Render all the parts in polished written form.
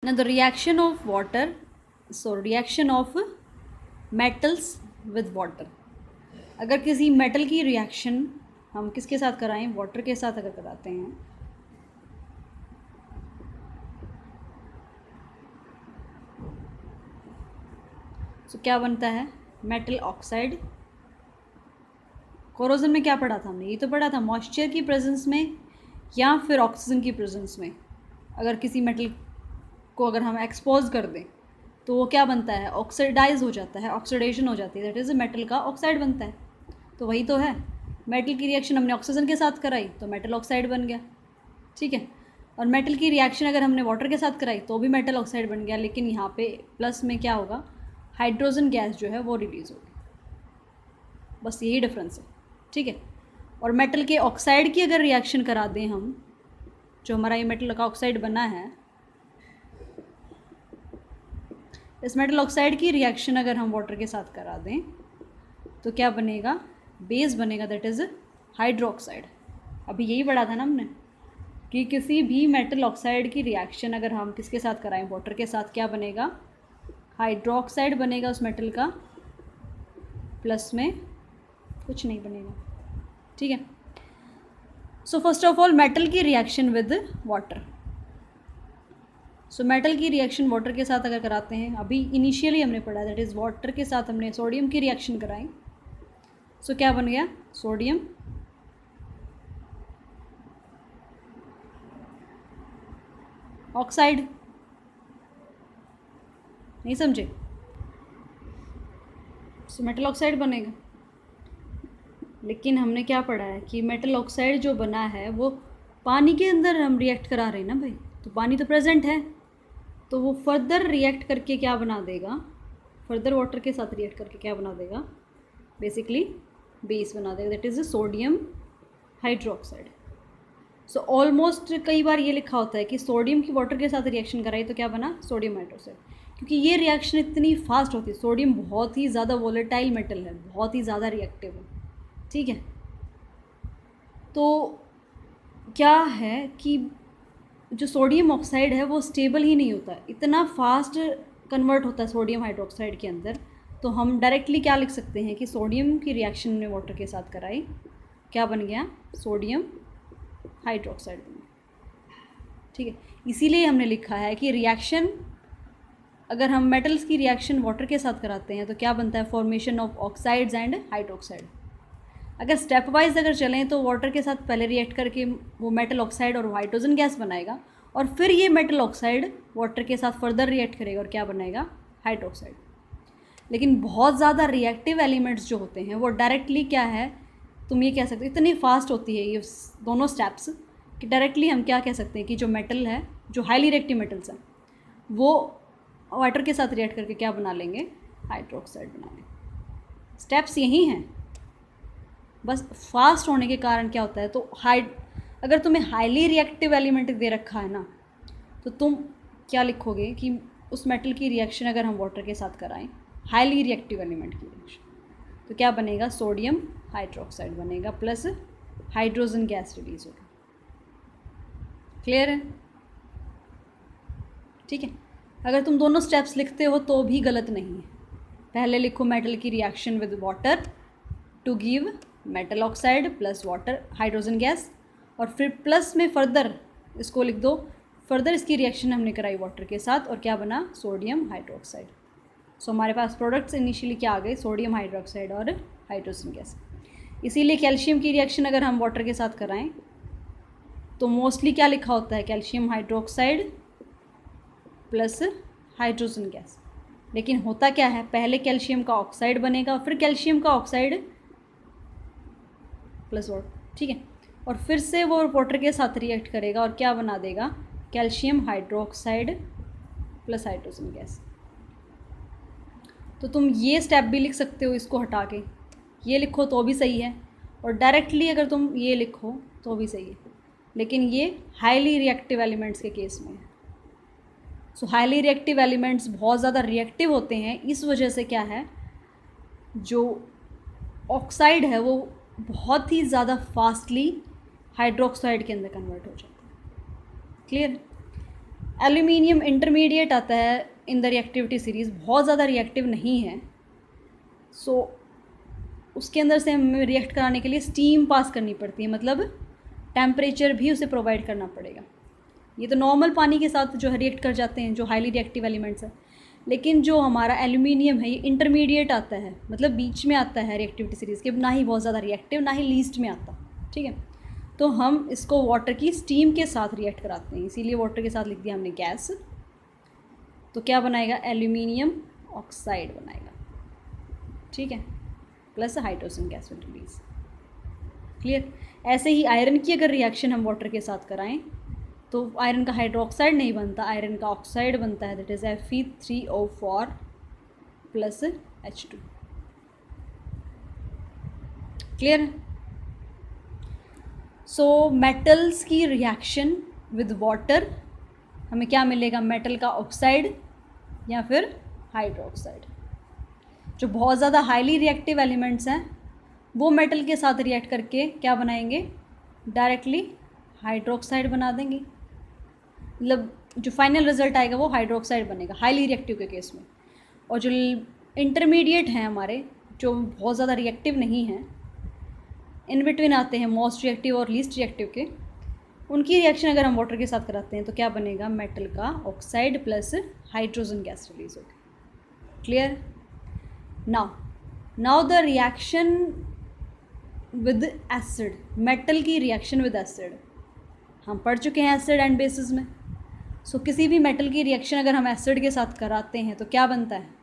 Now the reaction of water, so reaction of metals with water. अगर किसी metal की reaction हम किसके साथ कराएं, वाटर के साथ अगर कराते हैं तो क्या बनता है, मेटल ऑक्साइड। कोरोजन में क्या पढ़ा था हमने, ये तो पढ़ा था मॉइस्चर की प्रेजेंस में या फिर ऑक्सीजन की प्रेजेंस में अगर किसी मेटल को अगर हम एक्सपोज कर दें तो वो क्या बनता है, ऑक्सीडाइज हो जाता है, ऑक्सीडेशन हो जाती है, दैट इज़ मेटल का ऑक्साइड बनता है। तो वही तो है, मेटल की रिएक्शन हमने ऑक्सीजन के साथ कराई तो मेटल ऑक्साइड बन गया, ठीक है। और मेटल की रिएक्शन अगर हमने वाटर के साथ कराई तो भी मेटल ऑक्साइड बन गया, लेकिन यहाँ पे प्लस में क्या होगा, हाइड्रोजन गैस जो है वो रिलीज़ होगी, बस यही डिफरेंस है, ठीक है। और मेटल के ऑक्साइड की अगर रिएक्शन करा दें हम, जो हमारा ये मेटल का ऑक्साइड बना है, इस मेटल ऑक्साइड की रिएक्शन अगर हम वाटर के साथ करा दें तो क्या बनेगा, बेस बनेगा, दैट इज़ हाइड्रोक्साइड। अभी यही पढ़ा था ना हमने कि किसी भी मेटल ऑक्साइड की रिएक्शन अगर हम किसके साथ कराएं, वाटर के साथ, क्या बनेगा, हाइड्रोक्साइड बनेगा उस मेटल का, प्लस में कुछ नहीं बनेगा, ठीक है। So first of all metal की reaction with water, so metal की रिएक्शन वाटर के साथ अगर कराते हैं, अभी इनिशियली हमने पढ़ा दैट इज़ वाटर के साथ हमने सोडियम की रिएक्शन कराई, सो क्या बन गया, सोडियम ऑक्साइड। नहीं समझे, सो मेटल ऑक्साइड बनेगा। लेकिन हमने क्या पढ़ा है कि मेटल ऑक्साइड जो बना है वो पानी के अंदर हम रिएक्ट करा रहे हैं ना भाई, तो पानी तो प्रेजेंट है, तो वो फर्दर रिएक्ट करके क्या बना देगा, फर्दर वाटर के साथ रिएक्ट करके क्या बना देगा, बेसिकली बेस बना देगा, that is sodium hydroxide. So almost कई बार ये लिखा होता है कि सोडियम की वाटर के साथ रिएक्शन कराई तो क्या बना, सोडियम हाइड्रोक्साइड, क्योंकि ये रिएक्शन इतनी फास्ट होती है, सोडियम बहुत ही ज़्यादा वोलेटाइल मेटल है, बहुत ही ज़्यादा रिएक्टिव है, ठीक है। तो क्या है कि जो सोडियम ऑक्साइड है वो स्टेबल ही नहीं होता, इतना फास्ट कन्वर्ट होता है सोडियम हाइड्रोक्साइड के अंदर। तो हम डायरेक्टली क्या लिख सकते हैं कि सोडियम की रिएक्शन ने वाटर के साथ कराई, क्या बन गया, सोडियम हाइड्रोक्साइड बन गया, ठीक है। इसीलिए हमने लिखा है कि रिएक्शन अगर हम मेटल्स की रिएक्शन वाटर के साथ कराते हैं तो क्या बनता है, formation of oxides and hydroxide. अगर स्टेप वाइज अगर चलें तो वाटर के साथ पहले रिएक्ट करके वो मेटल ऑक्साइड और हाइड्रोजन गैस बनाएगा, और फिर ये मेटल ऑक्साइड वाटर के साथ फर्दर रिएक्ट करेगा और क्या बनाएगा, हाइड्रोक्साइड। लेकिन बहुत ज़्यादा रिएक्टिव एलिमेंट्स जो होते हैं वो डायरेक्टली क्या है, तुम ये कह सकते हो, इतनी फास्ट होती है ये दोनों स्टेप्स कि डायरेक्टली हम क्या कह सकते हैं कि जो मेटल है, जो हाईली रिएक्टिव मेटल्स हैं, वो वाटर के साथ रिएक्ट करके क्या बना लेंगे, हाइड्रोक्साइड बना लेंगे। स्टेप्स यही हैं, बस फास्ट होने के कारण क्या होता है, तो अगर तुम्हें हाईली रिएक्टिव एलिमेंट दे रखा है ना, तो तुम क्या लिखोगे कि उस मेटल की रिएक्शन अगर हम वाटर के साथ कराएं, हाईली रिएक्टिव एलिमेंट की रिएक्शन, तो क्या बनेगा, सोडियम हाइड्रोक्साइड बनेगा, प्लस हाइड्रोजन गैस रिलीज होगा। क्लियर है, ठीक है। अगर तुम दोनों स्टेप्स लिखते हो तो भी गलत नहीं है, पहले लिखो मेटल की reaction with water to give metal oxide plus water hydrogen gas, और फिर प्लस में फर्दर इसको लिख दो, फर्दर इसकी रिएक्शन हमने कराई वाटर के साथ और क्या बना, सोडियम हाइड्रोक्साइड। सो हमारे पास प्रोडक्ट्स इनिशियली क्या आ गए, सोडियम हाइड्रोक्साइड और हाइड्रोजन गैस। इसीलिए कैल्शियम की रिएक्शन अगर हम वाटर के साथ कराएं तो मोस्टली क्या लिखा होता है, calcium hydroxide plus hydrogen gas. लेकिन होता क्या है, पहले कैल्शियम का ऑक्साइड बनेगा, फिर कैल्शियम का ऑक्साइड प्लस वाटर, ठीक है, और फिर से वो वाटर के साथ रिएक्ट करेगा और क्या बना देगा, calcium hydroxide plus hydrogen gas. तो तुम ये स्टेप भी लिख सकते हो, इसको हटा के ये लिखो तो भी सही है, और डायरेक्टली अगर तुम ये लिखो तो भी सही है, लेकिन ये हाईली रिएक्टिव एलिमेंट्स के केस में है। सो हाईली रिएक्टिव एलिमेंट्स बहुत ज़्यादा रिएक्टिव होते हैं, इस वजह से क्या है, जो ऑक्साइड है वो बहुत ही ज़्यादा फास्टली हाइड्रोक्साइड के अंदर कन्वर्ट हो जाता है। क्लियर। एल्यूमिनियम इंटरमीडिएट आता है इन द रिएक्टिविटी सीरीज़, बहुत ज़्यादा रिएक्टिव नहीं है। सो उसके अंदर से हमें रिएक्ट कराने के लिए स्टीम पास करनी पड़ती है, मतलब टेम्परेचर भी उसे प्रोवाइड करना पड़ेगा। ये तो नॉर्मल पानी के साथ जो है रिएक्ट कर जाते हैं, जो हाईली रिएक्टिव एलिमेंट्स है। लेकिन जो हमारा एल्यूमिनियम है ये इंटरमीडिएट आता है, मतलब बीच में आता है रिएक्टिविटी सीरीज़ के, ना ही बहुत ज़्यादा रिएक्टिव ना ही लीस्ट में आता। ठीक है, तो हम इसको वाटर की स्टीम के साथ रिएक्ट कराते हैं, इसीलिए वाटर के साथ लिख दिया हमने गैस। तो क्या बनाएगा, एल्यूमिनियम ऑक्साइड बनाएगा। ठीक है, plus hydrogen gas will release. Clear. ऐसे ही आयरन की अगर रिएक्शन हम वाटर के साथ कराएं तो आयरन का हाइड्रोक्साइड नहीं बनता, आयरन का ऑक्साइड बनता है, that is Fe3O4 plus H2। Clear है। सो मेटल्स की रिएक्शन विद वाटर हमें क्या मिलेगा, मेटल का ऑक्साइड या फिर हाइड्रोक्साइड। जो बहुत ज़्यादा हाईली रिएक्टिव एलिमेंट्स हैं वो मेटल के साथ रिएक्ट करके क्या बनाएंगे, डायरेक्टली हाइड्रोक्साइड बना देंगे, मतलब जो फाइनल रिजल्ट आएगा वो हाइड्रोक्साइड बनेगा हाईली रिएक्टिव के केस में। और जो इंटरमीडिएट हैं हमारे, जो बहुत ज़्यादा रिएक्टिव नहीं हैं, इन बिटवीन आते हैं मोस्ट रिएक्टिव और लीस्ट रिएक्टिव के, उनकी रिएक्शन अगर हम वाटर के साथ कराते हैं तो क्या बनेगा, मेटल का oxide plus hydrogen gas release होगी। Clear. Now the reaction with acid, metal की रिएक्शन विद एसिड हम पढ़ चुके हैं एसिड एंड बेसिस में। सो किसी भी मेटल की रिएक्शन अगर हम एसिड के साथ कराते हैं तो क्या बनता है,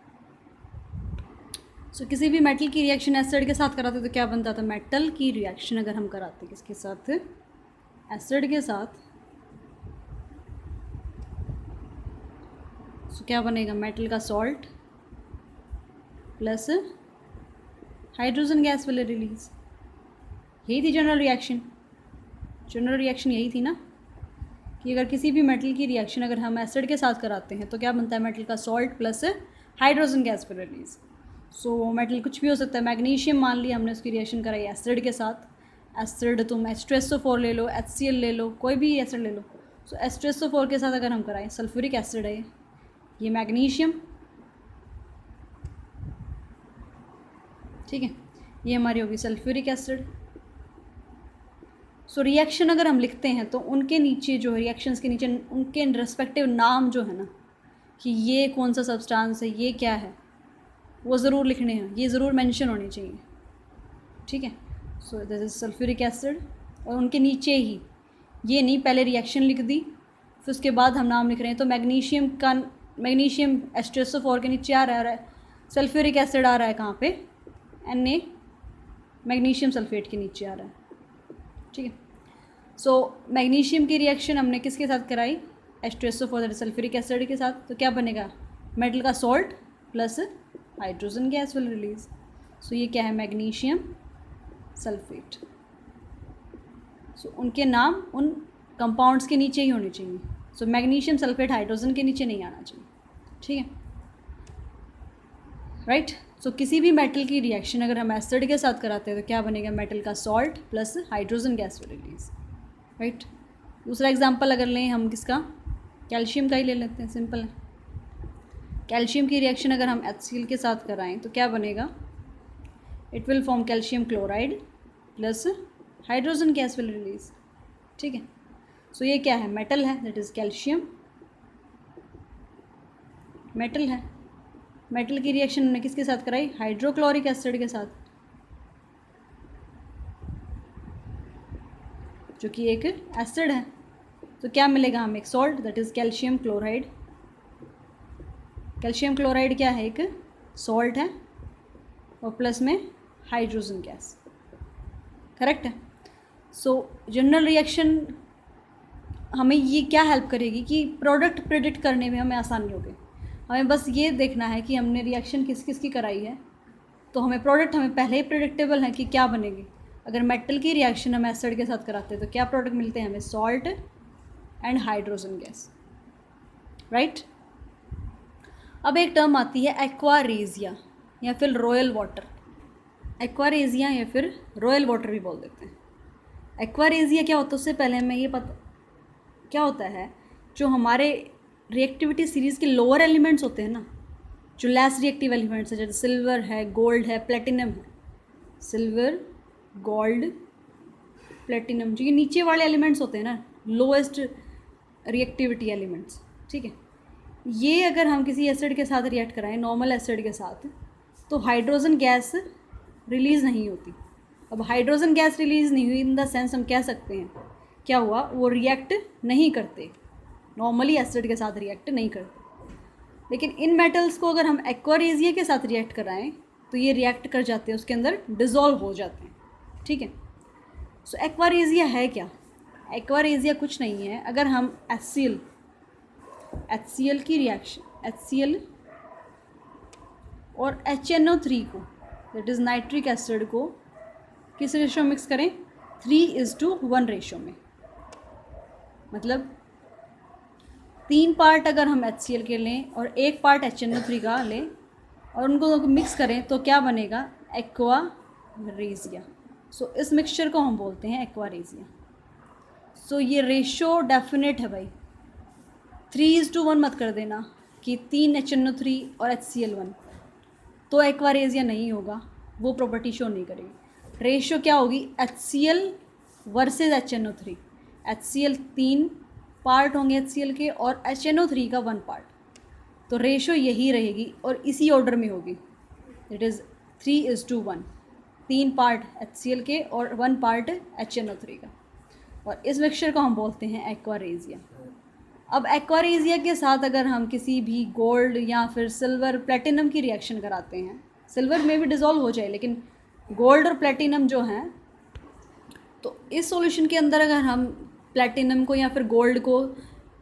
किसी भी मेटल की रिएक्शन एसिड के साथ कराते तो क्या बनता था, मेटल की रिएक्शन अगर हम कराते किसके साथ, एसिड के साथ, तो क्या बनेगा, मेटल का salt plus hydrogen gas will release. यही थी जनरल रिएक्शन। जनरल रिएक्शन यही थी ना कि अगर किसी भी मेटल की रिएक्शन अगर हम एसिड के साथ कराते हैं तो क्या बनता है, मेटल का salt plus hydrogen gas will release. So metal कुछ भी हो सकता है, मैग्नीशियम मान लिया हमने उसकी रिएक्शन कराई एसिड के साथ, एसिड तुम H2SO4 ले लो, HCl ले लो, कोई भी एसिड ले लो। सो H2SO4 के साथ अगर हम कराएं, सल्फ्यूरिक एसिड है ये मैग्नीशियम, ठीक है, ये हमारी होगी सल्फ्यूरिक एसिड। सो रिएक्शन अगर हम लिखते हैं तो उनके नीचे जो रिएक्शंस के नीचे उनके रिस्पेक्टिव नाम जो है ना, कि ये कौन सा सब्सटेंस है, ये क्या है, वो ज़रूर लिखने हैं, ये ज़रूर मेंशन होने चाहिए। ठीक है, so this is sulphuric acid, और उनके नीचे ही, ये नहीं पहले रिएक्शन लिख दी फिर उसके बाद हम नाम लिख रहे हैं। तो मैग्नीशियम का, मैग्नीशियम H2SO4 के नीचे आ रहा है, सल्फ्यूरिक एसिड आ रहा है कहाँ पे, Na, मैग्नीशियम सल्फेट के नीचे आ रहा है। ठीक है, सो मैग्नीशियम की रिएक्शन हमने किसके साथ कराई, H2SO4 सल्फ्यूरिक एसिड के साथ, तो क्या बनेगा, मेटल का salt plus hydrogen gas will release. So ये क्या है, मैग्नीशियम सल्फेट। सो उनके नाम उन कंपाउंड्स के नीचे ही होने चाहिए। सो मैग्नीशियम सल्फेट हाइड्रोजन के नीचे नहीं आना चाहिए। ठीक है, राइट। सो किसी भी मेटल की रिएक्शन अगर हम एसिड के साथ कराते हैं तो क्या बनेगा, मेटल का salt plus hydrogen gas will release. Right. दूसरा एग्जांपल अगर लें हम किसका, कैल्शियम का ही ले लेते हैं, सिंपल है। कैल्शियम की रिएक्शन अगर हम HCl के साथ कराएं तो क्या बनेगा, it will form calcium chloride plus hydrogen gas will release. ठीक है, सो ये क्या है, मेटल है, दैट इज़ कैल्शियम मेटल है। मेटल की रिएक्शन हमने किसके साथ कराई, हाइड्रोक्लोरिक एसिड के साथ, जो कि एक एसिड है। तो क्या मिलेगा हमें, एक salt, that is calcium chloride. Calcium chloride क्या है, एक सॉल्ट है, और प्लस में हाइड्रोजन गैस। करेक्ट है। सो जनरल रिएक्शन हमें ये क्या हेल्प करेगी कि प्रोडक्ट प्रेडिक्ट करने में हमें आसानी होगी। हमें बस ये देखना है कि हमने रिएक्शन किस किस की कराई है, तो हमें प्रोडक्ट हमें पहले ही प्रेडिक्टेबल है कि क्या बनेगी। अगर मेटल की रिएक्शन हम एसिड के साथ कराते हैं तो क्या प्रोडक्ट मिलते हैं हमें, salt and hydrogen gas. Right. अब एक टर्म आती है एक्वारेजिया या फिर रॉयल वाटर। एक्वारेजिया या फिर रॉयल वाटर भी बोल देते हैं। एक्वारेजिया क्या होता है, उससे पहले हमें ये पता क्या होता है, जो हमारे रिएक्टिविटी सीरीज़ के लोअर एलिमेंट्स होते हैं ना, जो लेस रिएक्टिव एलिमेंट्स है, जैसे सिल्वर है, गोल्ड है, प्लेटिनम है, सिल्वर, गोल्ड, प्लेटिनम, जो ये नीचे वाले एलिमेंट्स होते हैं ना, लोएस्ट रिएक्टिविटी एलिमेंट्स, ठीक है, ये अगर हम किसी एसिड के साथ रिएक्ट कराएं, नॉर्मल एसिड के साथ, तो हाइड्रोजन गैस रिलीज़ नहीं होती। अब हाइड्रोजन गैस रिलीज़ नहीं हुई इन द सेंस हम कह सकते हैं क्या हुआ, वो रिएक्ट नहीं करते, नॉर्मली एसिड के साथ रिएक्ट नहीं करते। लेकिन इन मेटल्स को अगर हम एक्वारेजिया के साथ रिएक्ट कराएं तो ये रिएक्ट कर जाते हैं, उसके अंदर डिज़ोल्व हो जाते हैं, ठीक है। सो एक्वारेजिया है क्या? एक्वारेजिया कुछ नहीं है। अगर हम HCl की रिएक्शन, HCl और HNO3 को, दैट इज़ नाइट्रिक एसिड को, किस रेशो में मिक्स करें? 3:1 रेशो में। मतलब 3 पार्ट अगर हम HCl के लें और 1 पार्ट HNO3 का लें और उनको मिक्स करें तो क्या बनेगा? एक्वारेजिया। सो इस मिक्सचर को हम बोलते हैं एक्वारेजिया। सो ये रेशो डेफिनेट है भाई, 3:1 मत कर देना कि 3 HNO3 और HCl1, तो एक्वारेजिया नहीं होगा, वो प्रॉपर्टी शो नहीं करेगी। रेशो क्या होगी? HCl versus HNO3। HCl 3 part होंगे HCl के और HNO3 का 1 पार्ट, तो रेशो यही रहेगी और इसी ऑर्डर में होगी, इट इज़ 3:1, 3 पार्ट HCl के और 1 पार्ट HNO3 का। और इस मिक्सचर को हम बोलते हैं एक्वारेजिया। अब एक्वारेजिया के साथ अगर हम किसी भी गोल्ड या फिर सिल्वर, प्लेटिनम की रिएक्शन कराते हैं, सिल्वर में भी डिज़ोल्व हो जाए, लेकिन गोल्ड और प्लेटिनम जो हैं, तो इस सॉल्यूशन के अंदर अगर हम प्लेटिनम को या फिर गोल्ड को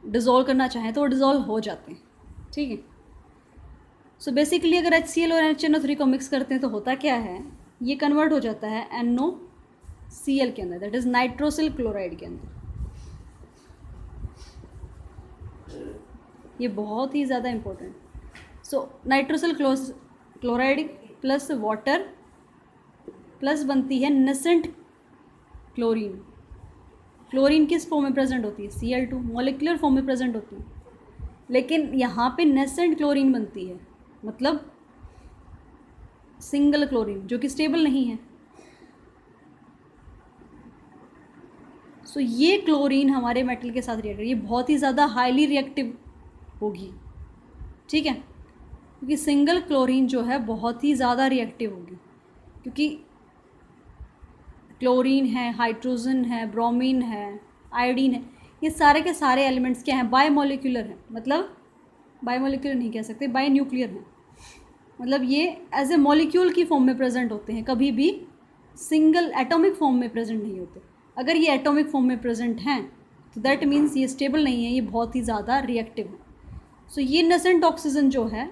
डिज़ोल्व करना चाहें तो वो डिज़ोल्व हो जाते हैं, ठीक है। सो बेसिकली अगर HCl और HNO3 को मिक्स करते हैं तो होता क्या है, ये कन्वर्ट हो जाता है NOCl के अंदर, दैट इज़ नाइट्रोसिल क्लोराइड के अंदर। ये बहुत ही ज़्यादा important. So nitrosyl chloride plus water plus बनती है नेसेंट क्लोरीन। क्लोरीन किस फॉर्म में प्रेजेंट होती है? Cl2, मॉलिक्यूलर फॉर्म में प्रेजेंट होती है, लेकिन यहाँ पे नेसेंट क्लोरीन बनती है, मतलब सिंगल क्लोरीन जो कि स्टेबल नहीं है। सो ये क्लोरीन हमारे मेटल के साथ रिएक्ट, ये बहुत ही ज़्यादा हाईली रिएक्टिव होगी, ठीक है, क्योंकि सिंगल क्लोरीन जो है बहुत ही ज़्यादा रिएक्टिव होगी, क्योंकि क्लोरीन है, हाइड्रोजन है, ब्रोमीन है, आयोडीन है, ये सारे के सारे एलिमेंट्स क्या हैं? बायोमोलिकुलर हैं, मतलब बायोमोलिकुलर नहीं कह सकते, बायोन्यूक्लियर हैं, मतलब ये एज ए मॉलिक्यूल की फॉर्म में प्रेजेंट होते हैं, कभी भी सिंगल एटॉमिक फॉर्म में प्रेजेंट नहीं होते। अगर ये एटॉमिक फॉर्म में प्रेजेंट हैं तो दैट मीन्स ये स्टेबल नहीं है, ये बहुत ही ज़्यादा रिएक्टिव है। सो ये नेसेंट ऑक्सीजन जो है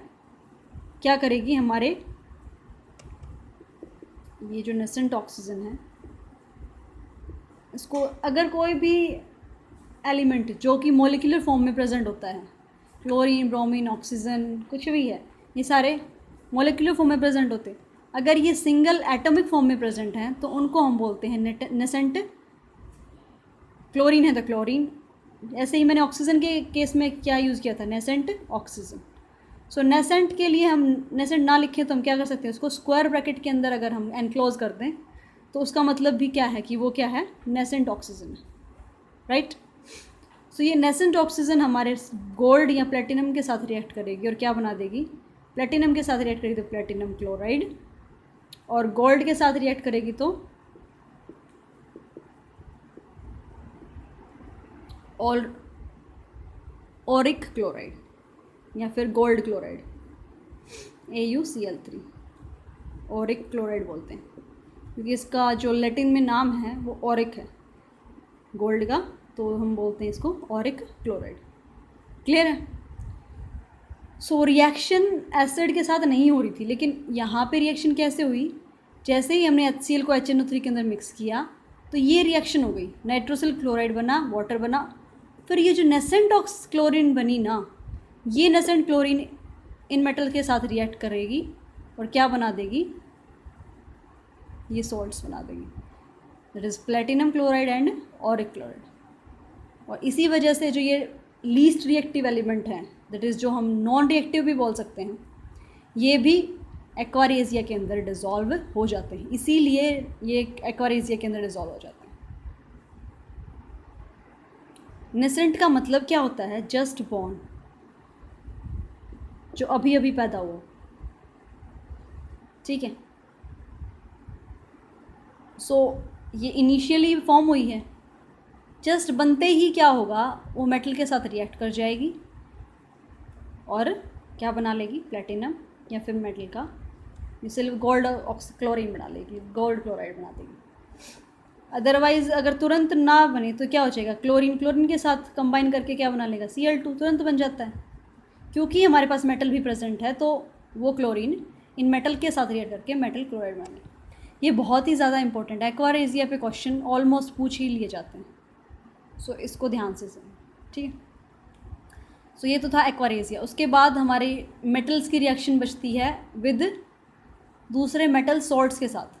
क्या करेगी, हमारे ये जो नेसेंट ऑक्सीजन है, इसको अगर कोई भी एलिमेंट जो कि मॉलिक्यूलर फॉर्म में प्रेजेंट होता है, क्लोरीन, ब्रोमीन, ऑक्सीजन, कुछ भी है, ये सारे मॉलिक्यूलर फॉर्म में प्रेजेंट होते हैं, अगर ये सिंगल एटॉमिक फॉर्म में प्रेजेंट हैं तो उनको हम बोलते हैं नेसेंट। क्लोरीन है तो क्लोरीन, ऐसे ही मैंने ऑक्सीजन के केस में क्या यूज़ किया था, नेसेंट ऑक्सीजन। सो नेसेंट के लिए हम नेसेंट ना लिखें तो हम क्या कर सकते हैं, उसको स्क्वायर ब्रैकेट के अंदर अगर हम एनक्लोज कर दें तो उसका मतलब भी क्या है कि वो क्या है, नेसेंट ऑक्सीजन है, राइट। सो ये नेसेंट ऑक्सीजन हमारे गोल्ड या प्लेटिनम के साथ रिएक्ट करेगी और क्या बना देगी, प्लेटिनम के साथ रिएक्ट करेगी तो प्लेटिनम क्लोराइड, और गोल्ड के साथ रिएक्ट करेगी तो ऑरिक क्लोराइड या फिर gold chloride, AuCl3, Auric chloride बोलते हैं, क्योंकि इसका जो लैटिन में नाम है वो ऑरिक है गोल्ड का, तो हम बोलते हैं इसको ऑरिक क्लोराइड। क्लियर है? सो रिएक्शन एसिड के साथ नहीं हो रही थी, लेकिन यहाँ पे रिएक्शन कैसे हुई, जैसे ही हमने HCl को HNO3 के अंदर मिक्स किया तो ये रिएक्शन हो गई, नाइट्रोसिल क्लोराइड बना, वाटर बना, फिर ये जो नेसेंट क्लोरीन बनी ना, ये नेसेंट क्लोरीन इन मेटल के साथ रिएक्ट करेगी और क्या बना देगी, ये सॉल्ट्स बना देगी, that is platinum chloride and Auric chloride. और इसी वजह से जो ये लीस्ट रिएक्टिव एलिमेंट हैं, दैट इज़ जो हम नॉन रिएक्टिव भी बोल सकते हैं, ये भी एक्वारेजिया के अंदर डिज़ोल्व हो जाते हैं, इसीलिए ये एक्वारेजिया के अंदर डिज़ोल्व हो जाते हैं। नेसेंट का मतलब क्या होता है? जस्ट बॉर्न, जो अभी अभी पैदा हुआ, ठीक है। सो ये इनिशियली फॉर्म हुई है, जस्ट बनते ही क्या होगा, वो मेटल के साथ रिएक्ट कर जाएगी और क्या बना लेगी? प्लेटिनम या फिर मेटल का सिल्वर गोल्ड क्लोरीन बना लेगी, गोल्ड क्लोराइड बना देगी। अदरवाइज़ अगर तुरंत ना बने तो क्या हो जाएगा? क्लोरीन के साथ कंबाइन करके क्या बना लेगा? Cl2 तुरंत बन जाता है, क्योंकि हमारे पास मेटल भी प्रेजेंट है, तो वो क्लोरीन इन मेटल के साथ रिएक्ट करके मेटल क्लोराइड बना लेगा। ये बहुत ही ज़्यादा इंपॉर्टेंट है, एक्वारेजिया पे क्वेश्चन ऑलमोस्ट पूछ ही लिए जाते हैं, सो इसको ध्यान से सुनो, ठीक है। सो ये तो था एक्वारेजिया। उसके बाद हमारे मेटल्स की रिएक्शन बचती है विद दूसरे मेटल सॉल्ट्स के साथ,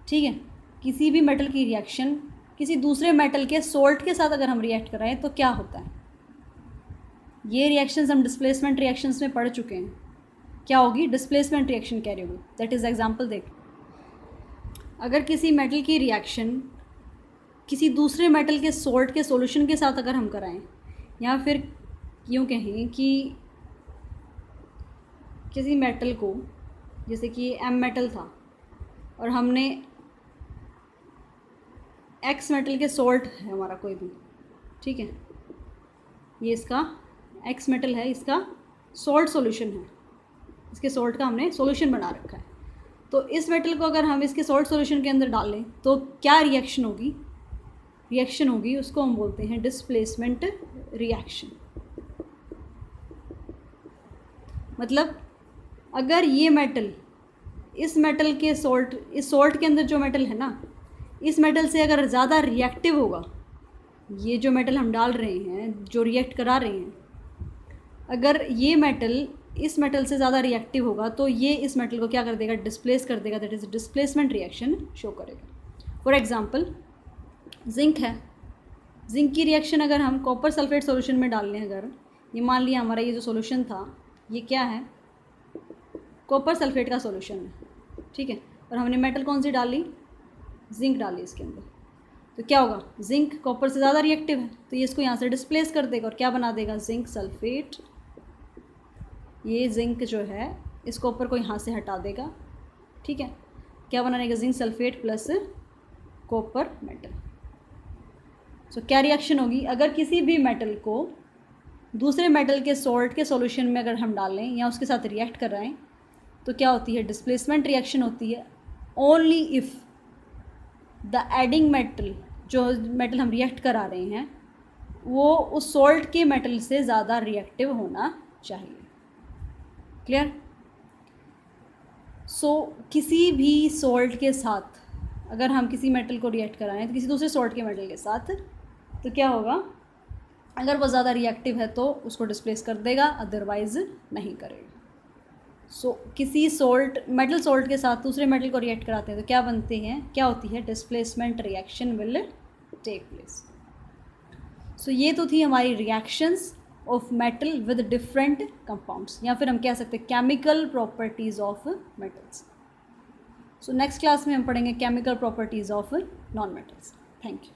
ठीक है। किसी भी मेटल की रिएक्शन किसी दूसरे मेटल के सोल्ट के साथ अगर हम रिएक्ट कराएं तो क्या होता है? ये रिएक्शंस हम डिस्प्लेसमेंट रिएक्शंस में पढ़ चुके हैं। क्या होगी? डिस्प्लेसमेंट रिएक्शन कैरी होगी। दैट इज़ एग्जांपल देख, अगर किसी मेटल की रिएक्शन किसी दूसरे मेटल के सोल्ट के सॉल्यूशन के साथ अगर हम कराएं, या फिर यूँ कहें कि किसी मेटल को, जैसे कि एम मेटल था और हमने एक्स मेटल के सोल्ट है हमारा कोई भी, ठीक है, ये इसका एक्स मेटल है, इसका सोल्ट सॉल्यूशन है, इसके सोल्ट का हमने सॉल्यूशन बना रखा है। तो इस मेटल को अगर हम इसके सोल्ट सॉल्यूशन के अंदर डालें तो क्या रिएक्शन होगी? रिएक्शन होगी, उसको हम बोलते हैं डिस्प्लेसमेंट रिएक्शन। मतलब अगर ये मेटल इस मेटल के इस सोल्ट के अंदर जो मेटल है ना, इस मेटल से अगर ज़्यादा रिएक्टिव होगा, ये जो मेटल हम डाल रहे हैं, जो रिएक्ट करा रहे हैं, अगर ये मेटल इस मेटल से ज़्यादा रिएक्टिव होगा तो ये इस मेटल को क्या कर देगा? डिस्प्लेस कर देगा। That is displacement reaction show करेगा। फॉर एग्जांपल जिंक है, जिंक की रिएक्शन अगर हम कॉपर सल्फेट सॉल्यूशन में डाल लें, अगर ये मान लिया हमारा ये जो सॉल्यूशन था ये क्या है? कॉपर सल्फेट का सॉल्यूशन है, ठीक है, और हमने मेटल कौन सी डाली? जिंक डाली इसके अंदर, तो क्या होगा? जिंक कॉपर से ज़्यादा रिएक्टिव है, तो ये इसको यहाँ से डिस्प्लेस कर देगा और क्या बना देगा? Zinc sulphate. ये जिंक जो है इस कॉपर को यहाँ से हटा देगा, ठीक है, क्या बना देगा? Zinc sulphate plus copper metal. So क्या रिएक्शन होगी? अगर किसी भी मेटल को दूसरे मेटल के सोल्ट के सॉल्यूशन में अगर हम डालें या उसके साथ रिएक्ट कर रहे हैं तो क्या होती है? डिस्प्लेसमेंट रिएक्शन होती है। Only if the adding metal, जो मेटल हम रिएक्ट करा रहे हैं, वो उस सोल्ट के मेटल से ज़्यादा रिएक्टिव होना चाहिए। क्लियर? सो किसी भी सोल्ट के साथ अगर हम किसी मेटल को रिएक्ट कराएं तो किसी दूसरे सोल्ट के मेटल के साथ, तो क्या होगा? अगर वो ज़्यादा रिएक्टिव है तो उसको डिस्प्लेस कर देगा, अदरवाइज़ नहीं करेगा। सो किसी मेटल सोल्ट के साथ दूसरे मेटल को रिएक्ट कराते हैं तो क्या बनते हैं? क्या होती है? Displacement reaction will take place. So ये तो थी हमारी reactions of metal with different compounds, या फिर हम कह सकते हैं chemical properties of metals. So next class में हम पढ़ेंगे chemical properties of non metals. Thank you.